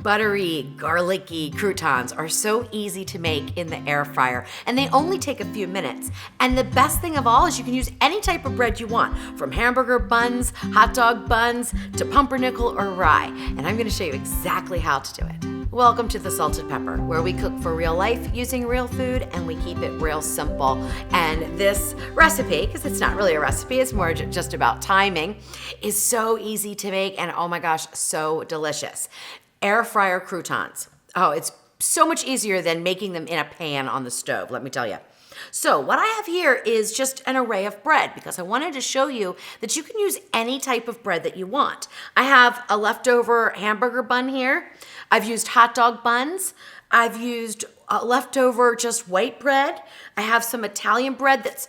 Buttery, garlicky croutons are so easy to make in the air fryer, and they only take a few minutes. And the best thing of all is you can use any type of bread you want, from hamburger buns, hot dog buns, to pumpernickel or rye. And I'm gonna show you exactly how to do it. Welcome to The Salted Pepper, where we cook for real life using real food and we keep it real simple. And this recipe, because it's not really a recipe, it's more just about timing, is so easy to make and oh my gosh, so delicious. Air fryer croutons. Oh, it's so much easier than making them in a pan on the stove, let me tell you. So what I have here is just an array of bread because I wanted to show you that you can use any type of bread that you want. I have a leftover hamburger bun here. I've used hot dog buns. I've used leftover just white bread. I have some Italian bread that's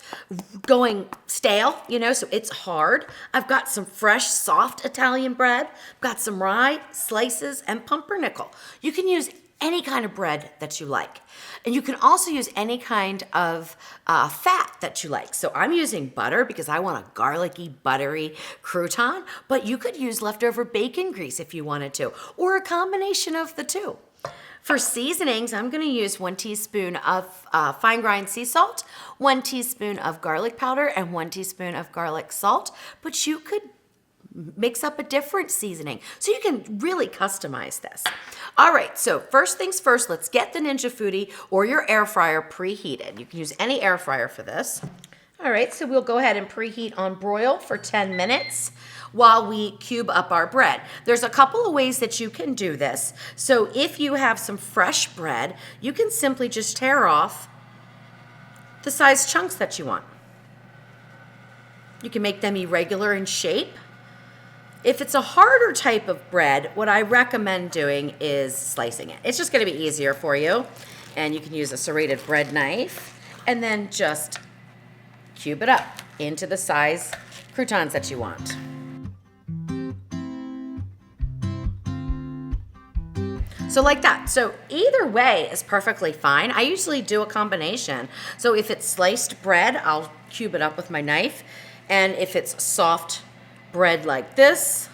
going stale, so it's hard. I've got some fresh, soft Italian bread. I've got some rye, slices, and pumpernickel. You can use any kind of bread that you like. And you can also use any kind of fat that you like. So I'm using butter because I want a garlicky, buttery crouton, but you could use leftover bacon grease if you wanted to, or a combination of the two. For seasonings, I'm gonna use 1 teaspoon of fine grind sea salt, 1 teaspoon of garlic powder, and 1 teaspoon of garlic salt, but you could mix up a different seasoning. So you can really customize this. All right, so first things first, let's get the Ninja Foodi or your air fryer preheated. You can use any air fryer for this. All right, so we'll go ahead and preheat on broil for 10 minutes while we cube up our bread. There's a couple of ways that you can do this. So if you have some fresh bread, you can simply just tear off the size chunks that you want. You can make them irregular in shape. If it's a harder type of bread, what I recommend doing is slicing it. It's just gonna be easier for you. And you can use a serrated bread knife and then just cube it up into the size croutons that you want. So like that. So either way is perfectly fine. I usually do a combination. So if it's sliced bread, I'll cube it up with my knife. And if it's soft bread like this,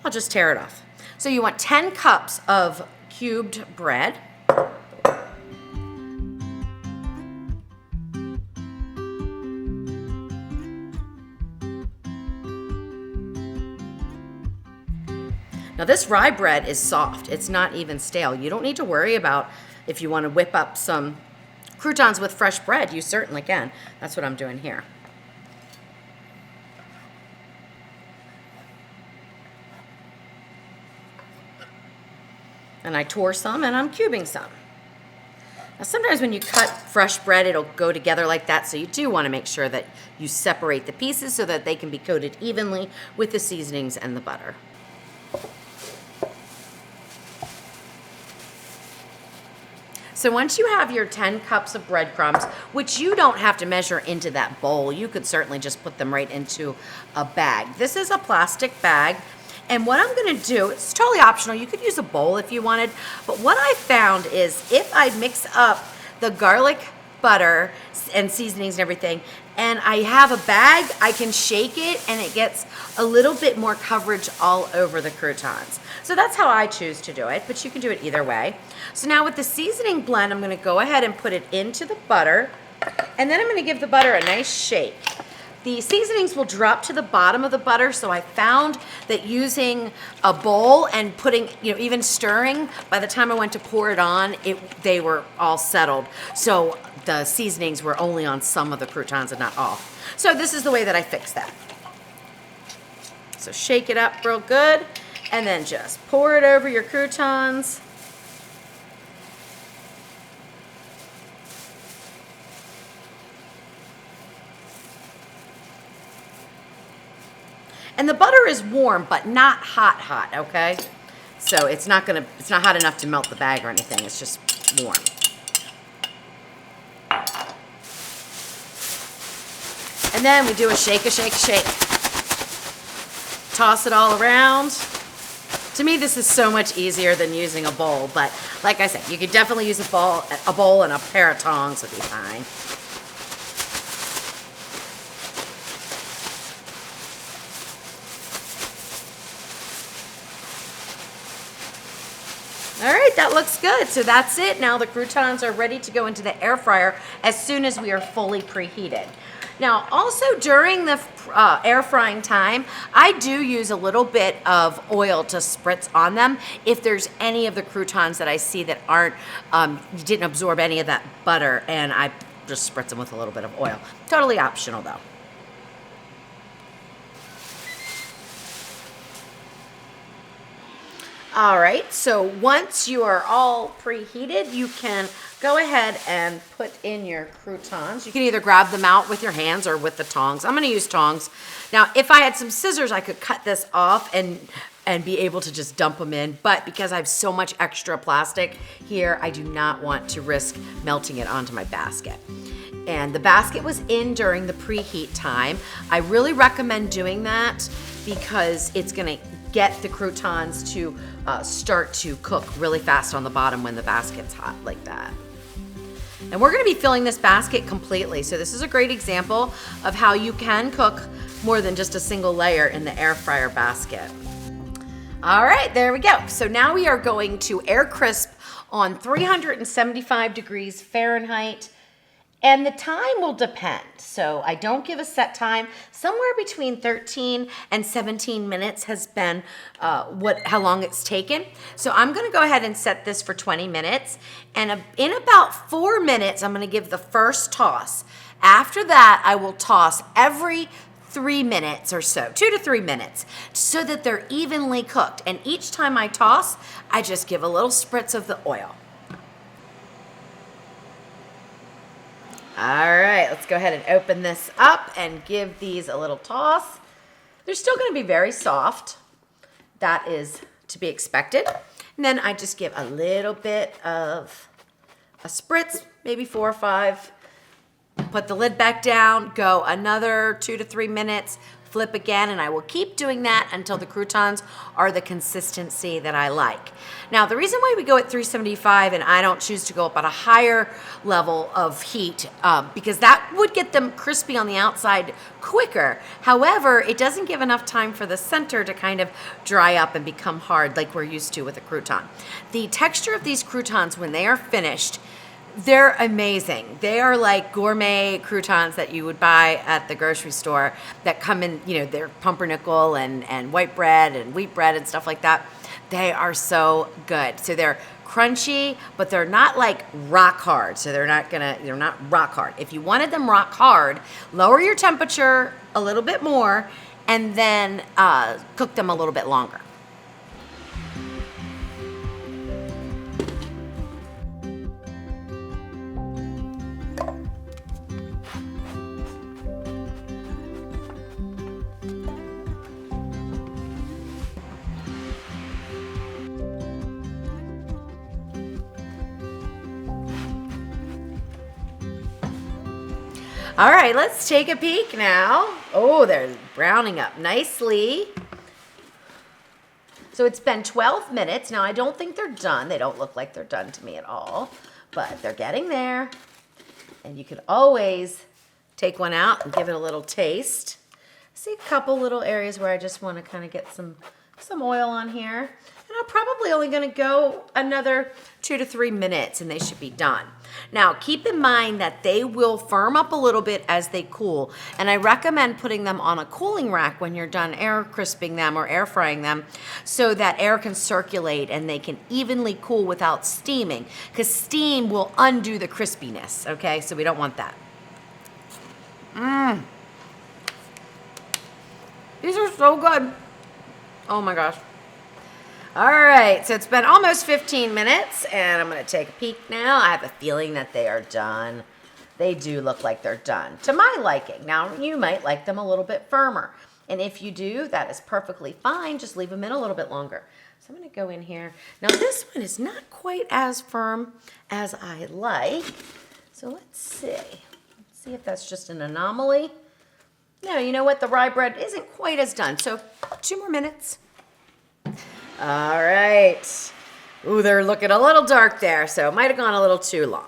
I'll just tear it off. So you want 10 cups of cubed bread. Now this rye bread is soft. It's not even stale. You don't need to worry about if you want to whip up some croutons with fresh bread. You certainly can. That's what I'm doing here. And I tore some and I'm cubing some. Now sometimes when you cut fresh bread, it'll go together like that, so you do want to make sure that you separate the pieces so that they can be coated evenly with the seasonings and the butter. So once you have your 10 cups of breadcrumbs, which you don't have to measure into that bowl, you could certainly just put them right into a bag. This is a plastic bag. And what I'm gonna do, it's totally optional. You could use a bowl if you wanted, but what I found is if I mix up the garlic, butter, and seasonings and everything, and I have a bag, I can shake it and it gets a little bit more coverage all over the croutons. So that's how I choose to do it, but you can do it either way. So now with the seasoning blend, I'm gonna go ahead and put it into the butter, and then I'm gonna give the butter a nice shake. The seasonings will drop to the bottom of the butter, so I found that using a bowl and putting, even stirring, by the time I went to pour it on, they were all settled. So the seasonings were only on some of the croutons and not all. So this is the way that I fix that. So shake it up real good, and then just pour it over your croutons. And the butter is warm, but not hot, okay? So it's not hot enough to melt the bag or anything. It's just warm. And then we do a shake, shake. Toss it all around. To me, this is so much easier than using a bowl, but like I said, you could definitely use a bowl and a pair of tongs would be fine. All right, that looks good. So that's it. Now the croutons are ready to go into the air fryer as soon as we are fully preheated. Now, also during the air frying time, I do use a little bit of oil to spritz on them if there's any of the croutons that I see that aren't, didn't absorb any of that butter, and I just spritz them with a little bit of oil. Totally optional though. All right, so once you are all preheated, you can go ahead and put in your croutons. You can either grab them out with your hands or with the tongs. I'm gonna use tongs. Now, if I had some scissors, I could cut this off and be able to just dump them in, but because I have so much extra plastic here, I do not want to risk melting it onto my basket. And the basket was in during the preheat time. I really recommend doing that because it's gonna get the croutons to start to cook really fast on the bottom when the basket's hot like that. And we're gonna be filling this basket completely. So this is a great example of how you can cook more than just a single layer in the air fryer basket. All right, there we go. So now we are going to air crisp on 375 degrees Fahrenheit. And the time will depend. So I don't give a set time. Somewhere between 13 and 17 minutes has been how long it's taken. So I'm gonna go ahead and set this for 20 minutes. And in about 4 minutes, I'm gonna give the first toss. After that, I will toss every 3 minutes or so, 2 to 3 minutes, so that they're evenly cooked. And each time I toss, I just give a little spritz of the oil. All right, let's go ahead and open this up and give these a little toss. They're still gonna be very soft. That is to be expected. And then I just give a little bit of a spritz, maybe 4 or 5. Put the lid back down, go another 2 to 3 minutes, flip again, and I will keep doing that until the croutons are the consistency that I like. Now, the reason why we go at 375 and I don't choose to go up at a higher level of heat, because that would get them crispy on the outside quicker. However, it doesn't give enough time for the center to kind of dry up and become hard like we're used to with a crouton. The texture of these croutons when they are finished, they're amazing. They are like gourmet croutons that you would buy at the grocery store that come in, you know, they're pumpernickel and white bread and wheat bread and stuff like that. They are so good. So they're crunchy, but they're not like rock hard. So they're not rock hard. If you wanted them rock hard, lower your temperature a little bit more and then cook them a little bit longer. All right, let's take a peek now. Oh, they're browning up nicely. So it's been 12 minutes. Now, I don't think they're done. They don't look like they're done to me at all, but they're getting there. And you can always take one out and give it a little taste. I see a couple little areas where I just want to kind of get some oil on here. And I'm probably only going to go another 2 to 3 minutes and they should be done. Now, keep in mind that they will firm up a little bit as they cool. And I recommend putting them on a cooling rack when you're done air crisping them or air frying them so that air can circulate and they can evenly cool without steaming, because steam will undo the crispiness, okay? So we don't want that. These are so good. Oh my gosh. All right, so it's been almost 15 minutes, and I'm going to take a peek now. I have a feeling that they are done. They do look like they're done, to my liking. Now, you might like them a little bit firmer, and if you do, that is perfectly fine. Just leave them in a little bit longer. So I'm going to go in here. Now, this one is not quite as firm as I like, so let's see. Let's see if that's just an anomaly. No, you know what? The rye bread isn't quite as done, so 2 more minutes. All right. Ooh, they're looking a little dark there, so it might have gone a little too long.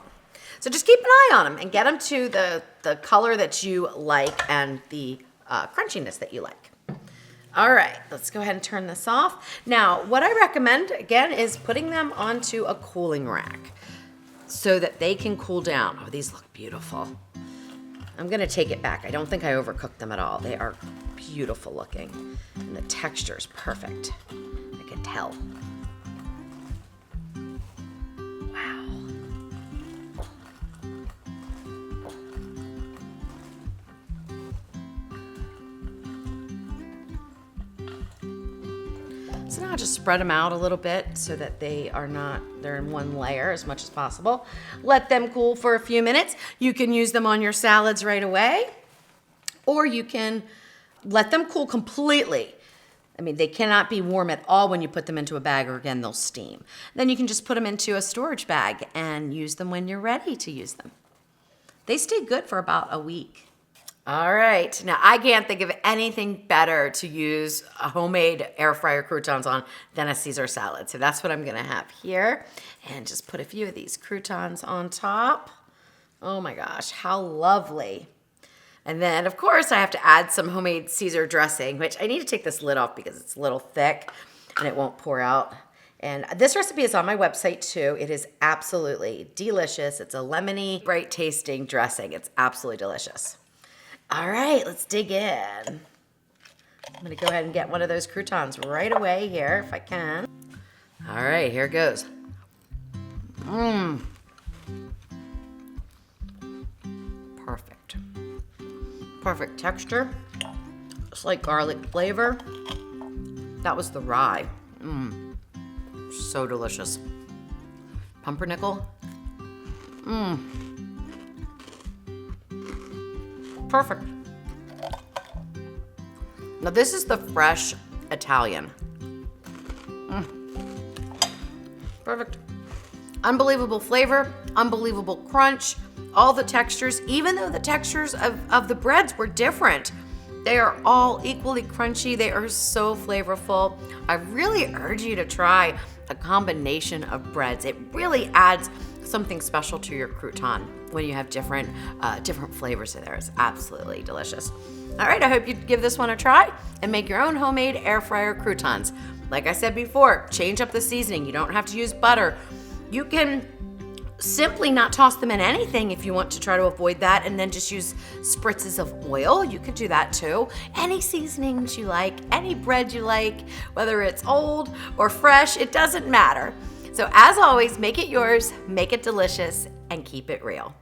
So just keep an eye on them and get them to the color that you like and the crunchiness that you like. All right, let's go ahead and turn this off. Now, what I recommend, again, is putting them onto a cooling rack so that they can cool down. Oh, these look beautiful. I'm gonna take it back. I don't think I overcooked them at all. They are beautiful looking, and the texture is perfect. I can tell. Wow. So now just spread them out a little bit so that they're in one layer as much as possible. Let them cool for a few minutes. You can use them on your salads right away, or you can let them cool completely. I mean, they cannot be warm at all when you put them into a bag, or again, they'll steam. Then you can just put them into a storage bag and use them when you're ready to use them. They stay good for about a week. All right, now I can't think of anything better to use a homemade air fryer croutons on than a Caesar salad. So that's what I'm gonna have here. And just put a few of these croutons on top. Oh my gosh, how lovely. And then of course I have to add some homemade Caesar dressing, which I need to take this lid off because it's a little thick and it won't pour out. And this recipe is on my website too. It is absolutely delicious. It's a lemony, bright tasting dressing. It's absolutely delicious. All right, let's dig in. I'm gonna go ahead and get one of those croutons right away here if I can. All right, here it goes. Perfect. Perfect texture. Just like garlic flavor. That was the rye. So delicious. Pumpernickel. Perfect. Now this is the fresh Italian. Perfect. Unbelievable flavor, unbelievable crunch, all the textures, even though the textures of the breads were different, they are all equally crunchy. They are so flavorful. I really urge you to try a combination of breads. It really adds something special to your crouton when you have different flavors in there. It's absolutely delicious. All right, I hope you give this one a try and make your own homemade air fryer croutons. Like I said before, change up the seasoning. You don't have to use butter. You can simply not toss them in anything if you want to try to avoid that, and then just use spritzes of oil. You could do that too. Any seasonings you like, any bread you like, whether it's old or fresh, it doesn't matter. So as always, make it yours, make it delicious, and keep it real.